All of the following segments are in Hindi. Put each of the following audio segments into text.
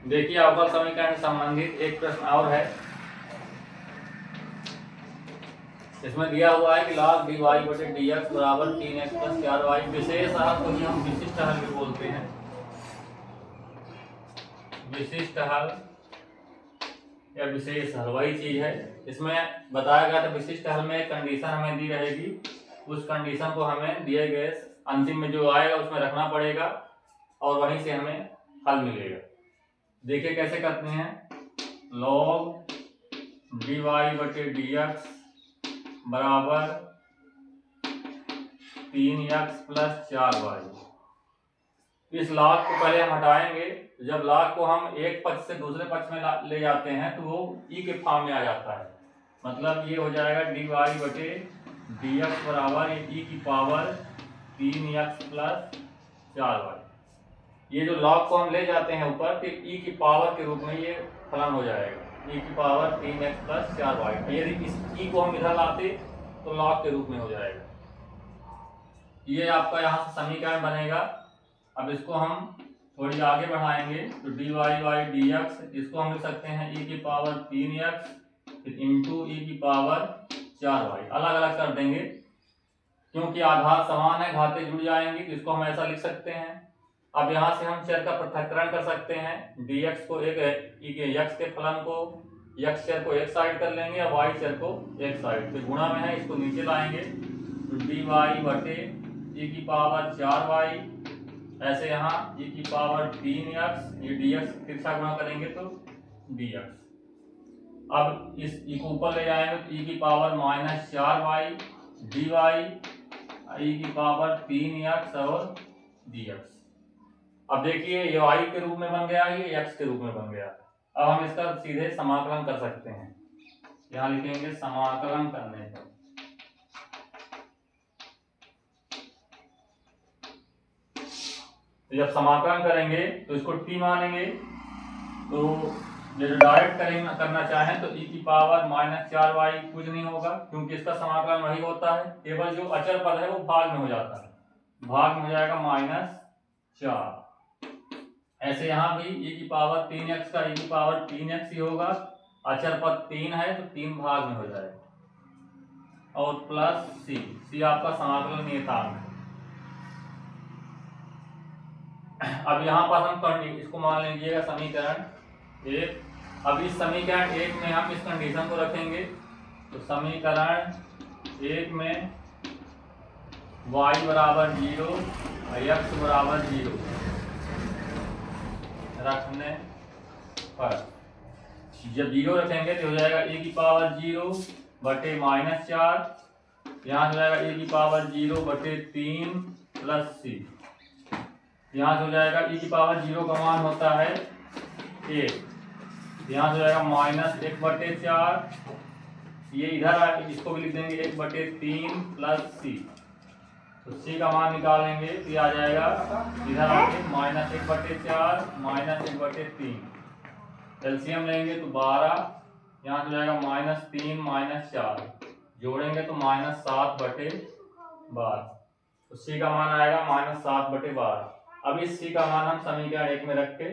देखिए अवकल समीकरण से संबंधित एक प्रश्न और है। इसमें दिया हुआ है कि log dy बटे dx बराबर 3x प्लस 4y। विशेष हल को ही हम विशिष्ट हल भी बोलते हैं। विशिष्ट हल या विशेष हल वही चीज है। इसमें बताया गया था विशिष्ट हल में एक कंडीशन हमें दी रहेगी, उस कंडीशन को हमें दिए गए अंतिम में जो आएगा उसमें रखना पड़ेगा और वहीं से हमें हल मिलेगा। देखिए कैसे करते हैं। log dy बटे dx बराबर 3x प्लस 4y। इस log को पहले हम हटाएंगे। जब log को हम एक पक्ष से दूसरे पक्ष में ले जाते हैं तो वो e के फॉर्म में आ जाता है। मतलब ये हो जाएगा dy बटे dx बराबर e की पावर 3x प्लस 4y। ये जो log को हम ले जाते हैं ऊपर तो e की पावर के रूप में ये फलन हो जाएगा, e की पावर 3x प्लस 4y। यदि इस e को हम इधर लाते तो log के रूप में हो जाएगा। ये आपका यहाँ से समीकरण बनेगा। अब इसको हम थोड़ी आगे बढ़ाएंगे तो dy बाई dx इसको हम लिख सकते हैं e की पावर 3x इंटू e की पावर 4y। अलग अलग कर देंगे क्योंकि आघात समान है, घातें जुड़ जाएंगी तो इसको हम ऐसा लिख सकते हैं। अब यहाँ से हम चर का पृथक्करण कर सकते हैं। dx को एक x के फलन को x चर को एक साइड कर लेंगे और y चर को एक साइड। तो गुणा में है, इसको नीचे लाएंगे तो dy बटे e की पावर 4y। ऐसे यहाँ e की पावर 3x, ये dx तिरछा गुणा करेंगे तो dx। अब इस e को ऊपर ले जाएंगे तो e की power minus 4y dy e की पावर 3x और dx। अब देखिए ये y के रूप में बन गया, ये x के रूप में बन गया। अब हम इसका सीधे समाकलन कर सकते हैं। यहाँ लिखेंगे समाकलन करने पर तो जब समाकलन करेंगे तो इसको t मानेंगे। तो जो डायरेक्ट करना चाहें तो e की पावर माइनस 4y कुछ नहीं होगा क्योंकि इसका समाकलन वही होता है, केवल जो अचर पद है वो भाग में हो जाता है। भाग में हो जाएगा -4। ऐसे यहाँ भी e की पावर 3x का e की पावर 3x ही होगा। अचर पद 3 है तो 3 भाग में हो जाएगा और प्लस c आपका समाकलन नियतांक है। अब यहाँ पर हम इसको मान लीजिएगा समीकरण 1। अब इस समीकरण 1 में हम इस कंडीशन को रखेंगे तो समीकरण 1 में y बराबर 0 और x बराबर 0 रखने पर जब 0 रखेंगे तो हो जाएगा e की पावर 0 बटे -4। यहाँ हो जाएगा e की पावर 0 बटे 3 प्लस c। यहाँ से हो जाएगा e की पावर 0 का मान होता है 1। यहाँ से हो जाएगा -1 बटे 4। ये इधर आए, इसको भी लिख देंगे 1 बटे 3 प्लस c। तो c का मान निकालेंगे तो ये आ जाएगा इधर आके -1 बटे 4 -1 बटे 3। एलसीएम लेंगे तो 12। यहाँ से हो जाएगा -3 -4 जोड़ेंगे तो -7 बटे 12। तो c का मान आएगा -7 बटे 12। अब इस c का मान हम समीकरण 1 में रख के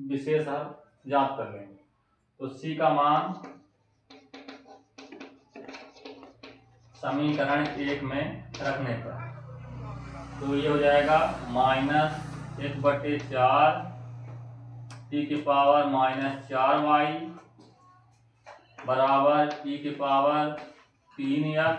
विशेष हल जांच कर लेंगे। तो c का मान समीकरण 1 में रखने पर तो ये हो जाएगा -1 बटे 4 e की पावर -4y बराबर e की पावर 3x